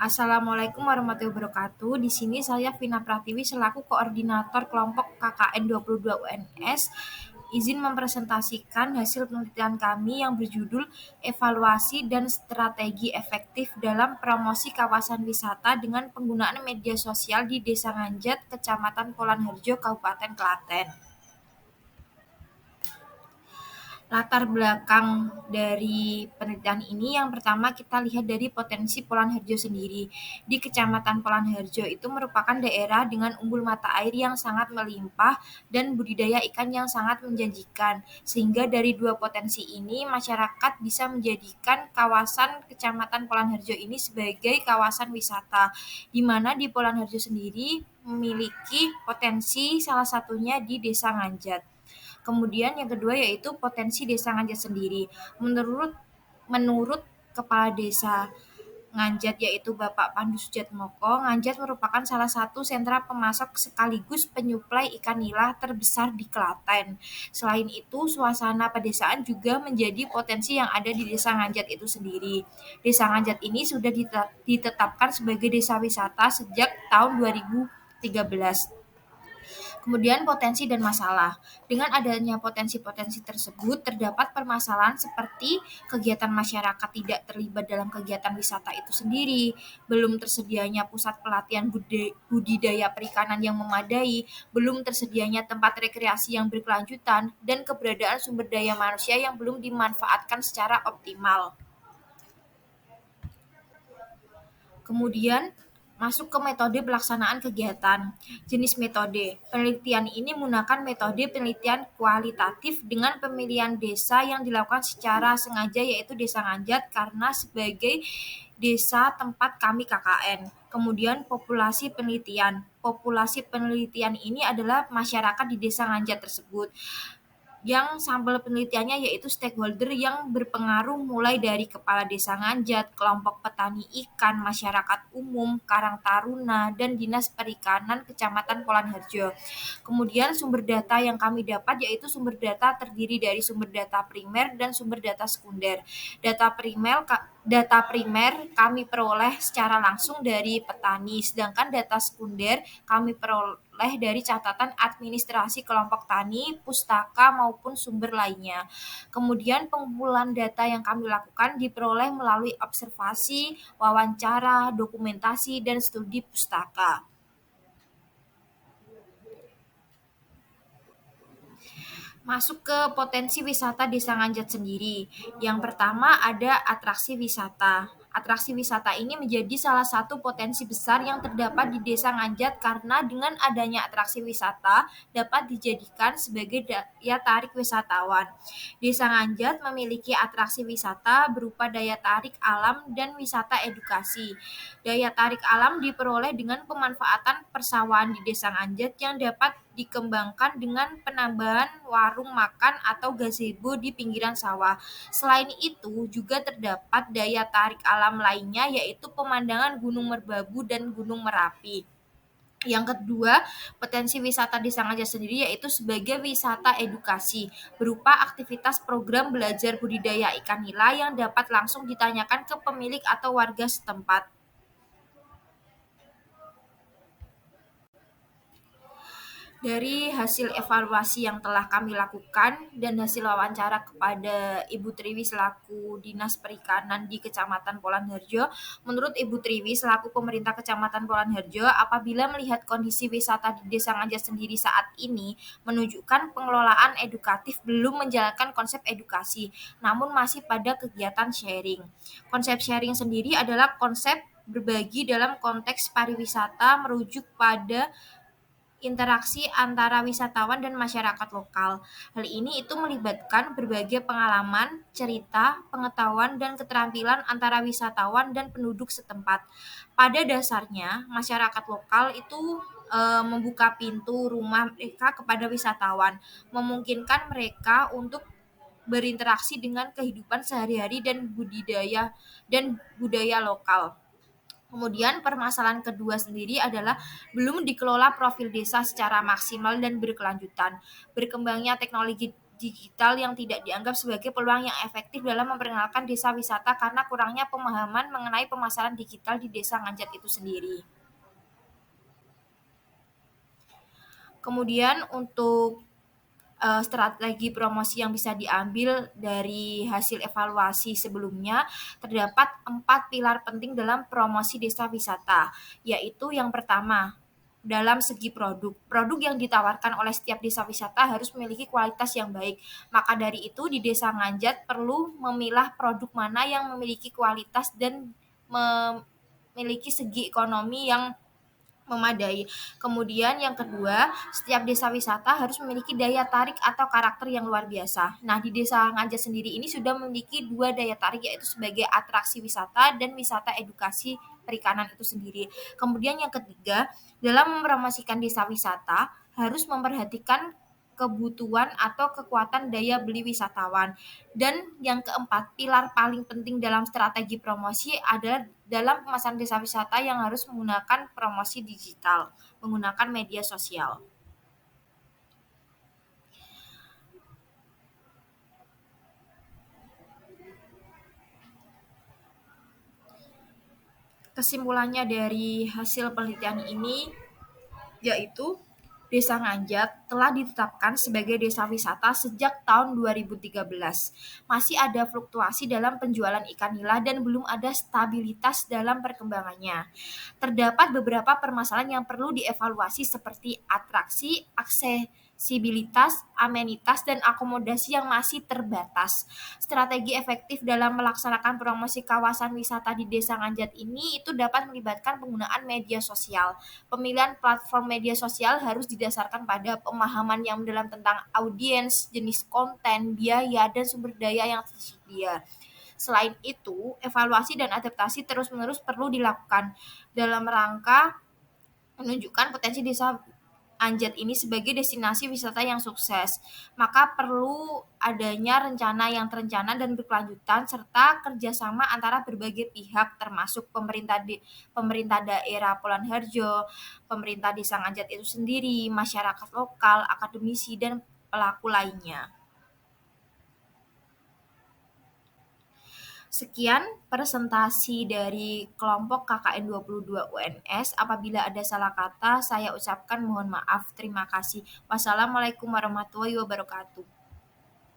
Assalamualaikum warahmatullahi wabarakatuh. Di sini saya Vina Pratiwi selaku koordinator kelompok KKN 22 UNS izin mempresentasikan hasil penelitian kami yang berjudul Evaluasi dan Strategi Efektif dalam Promosi Kawasan Wisata dengan Penggunaan Media Sosial di Desa Nganjat, Kecamatan Polanharjo, Kabupaten Klaten. Latar belakang dari penelitian ini yang pertama kita lihat dari potensi Polanharjo sendiri. Di Kecamatan Polanharjo itu merupakan daerah dengan umbul mata air yang sangat melimpah dan budidaya ikan yang sangat menjanjikan. Sehingga dari dua potensi ini masyarakat bisa menjadikan kawasan Kecamatan Polanharjo ini sebagai kawasan wisata. Di mana di Polanharjo sendiri memiliki potensi salah satunya di Desa Nganjat. Kemudian yang kedua yaitu potensi Desa Nganjat sendiri. Menurut Kepala Desa Nganjat yaitu Bapak Pandu Sujatmoko, Nganjat merupakan salah satu sentra pemasok sekaligus penyuplai ikan nila terbesar di Klaten. Selain itu, suasana pedesaan juga menjadi potensi yang ada di Desa Nganjat itu sendiri. Desa Nganjat ini sudah ditetapkan sebagai desa wisata sejak tahun 2013. Kemudian potensi dan masalah. Dengan adanya potensi-potensi tersebut, terdapat permasalahan seperti kegiatan masyarakat tidak terlibat dalam kegiatan wisata itu sendiri, belum tersedianya pusat pelatihan budidaya perikanan yang memadai, belum tersedianya tempat rekreasi yang berkelanjutan, dan keberadaan sumber daya manusia yang belum dimanfaatkan secara optimal. Kemudian masuk ke metode pelaksanaan kegiatan. Jenis metode. Penelitian ini menggunakan metode penelitian kualitatif dengan pemilihan desa yang dilakukan secara sengaja yaitu Desa Nganjat karena sebagai desa tempat kami KKN. Kemudian populasi penelitian. Populasi penelitian ini adalah masyarakat di Desa Nganjat tersebut. Yang sampel penelitiannya yaitu stakeholder yang berpengaruh mulai dari kepala desa Nganjat, kelompok petani ikan, masyarakat umum, Karang Taruna, dan Dinas Perikanan Kecamatan Polanharjo. Kemudian sumber data yang kami dapat yaitu sumber data terdiri dari sumber data primer dan sumber data sekunder. Data primer kami peroleh secara langsung dari petani, sedangkan data sekunder kami peroleh dari catatan administrasi kelompok tani, pustaka maupun sumber lainnya. Kemudian pengumpulan data yang kami lakukan diperoleh melalui observasi, wawancara, dokumentasi, dan studi pustaka. Masuk ke potensi wisata Desa Nganjat sendiri. Yang pertama ada atraksi wisata. Atraksi wisata ini menjadi salah satu potensi besar yang terdapat di Desa Nganjat karena dengan adanya atraksi wisata dapat dijadikan sebagai daya tarik wisatawan. Desa Nganjat memiliki atraksi wisata berupa daya tarik alam dan wisata edukasi. Daya tarik alam diperoleh dengan pemanfaatan persawahan di Desa Nganjat yang dapat dikembangkan dengan penambahan warung makan atau gazebo di pinggiran sawah. Selain itu, juga terdapat daya tarik alam lainnya yaitu pemandangan Gunung Merbabu dan Gunung Merapi. Yang kedua, potensi wisata Desa Nganjat sendiri yaitu sebagai wisata edukasi, berupa aktivitas program belajar budidaya ikan nila yang dapat langsung ditanyakan ke pemilik atau warga setempat. Dari hasil evaluasi yang telah kami lakukan dan hasil wawancara kepada Ibu Triwi selaku Dinas Perikanan di Kecamatan Polanharjo, menurut Ibu Triwi selaku pemerintah Kecamatan Polanharjo, apabila melihat kondisi wisata di Desa Nganjat sendiri saat ini menunjukkan pengelolaan edukatif belum menjalankan konsep edukasi, namun masih pada kegiatan sharing. Konsep sharing sendiri adalah konsep berbagi dalam konteks pariwisata merujuk pada interaksi antara wisatawan dan masyarakat lokal. Hal ini itu melibatkan berbagai pengalaman, cerita, pengetahuan, dan keterampilan antara wisatawan dan penduduk setempat. Pada dasarnya, masyarakat lokal itu membuka pintu rumah mereka kepada wisatawan, memungkinkan mereka untuk berinteraksi dengan kehidupan sehari-hari dan budaya lokal. Kemudian permasalahan kedua sendiri adalah belum dikelola profil desa secara maksimal dan berkelanjutan. Berkembangnya digital yang tidak dianggap sebagai peluang yang efektif dalam memperkenalkan desa wisata karena kurangnya pemahaman mengenai pemasaran digital di Desa Nganjat itu sendiri. Kemudian untuk strategi promosi yang bisa diambil dari hasil evaluasi sebelumnya, terdapat 4 pilar penting dalam promosi desa wisata, yaitu yang pertama, dalam segi produk. Produk yang ditawarkan oleh setiap desa wisata harus memiliki kualitas yang baik. Maka dari itu di Desa Nganjat perlu memilah produk mana yang memiliki kualitas dan memiliki segi ekonomi yang memadai. Kemudian yang kedua, setiap desa wisata harus memiliki daya tarik atau karakter yang luar biasa. Nah, di Desa Nganjat sendiri ini sudah memiliki dua daya tarik, yaitu sebagai atraksi wisata dan wisata edukasi perikanan itu sendiri. Kemudian yang ketiga, dalam mempromosikan desa wisata harus memperhatikan kebutuhan atau kekuatan daya beli wisatawan. Dan yang keempat, pilar paling penting dalam strategi promosi adalah dalam pemasaran desa wisata yang harus menggunakan promosi digital, menggunakan media sosial. Kesimpulannya dari hasil penelitian ini yaitu Desa Nganjat telah ditetapkan sebagai desa wisata sejak tahun 2013. Masih ada fluktuasi dalam penjualan ikan nila dan belum ada stabilitas dalam perkembangannya. Terdapat beberapa permasalahan yang perlu dievaluasi seperti atraksi, aksesibilitas, amenitas, dan akomodasi yang masih terbatas. Strategi efektif dalam melaksanakan promosi kawasan wisata di Desa Nganjat ini itu dapat melibatkan penggunaan media sosial. Pemilihan platform media sosial harus didasarkan pada pemahaman yang mendalam tentang audiens, jenis konten, biaya, dan sumber daya yang tersedia. Selain itu, evaluasi dan adaptasi terus-menerus perlu dilakukan dalam rangka menunjukkan potensi desa Anjat ini sebagai destinasi wisata yang sukses. Maka perlu adanya rencana yang terencana dan berkelanjutan serta kerjasama antara berbagai pihak termasuk pemerintah daerah Pulau Harjo, pemerintah desa Anjat itu sendiri, masyarakat lokal, akademisi, dan pelaku lainnya. Sekian presentasi dari kelompok KKN 22 UNS. Apabila ada salah kata, saya ucapkan mohon maaf. Terima kasih. Wassalamualaikum warahmatullahi wabarakatuh.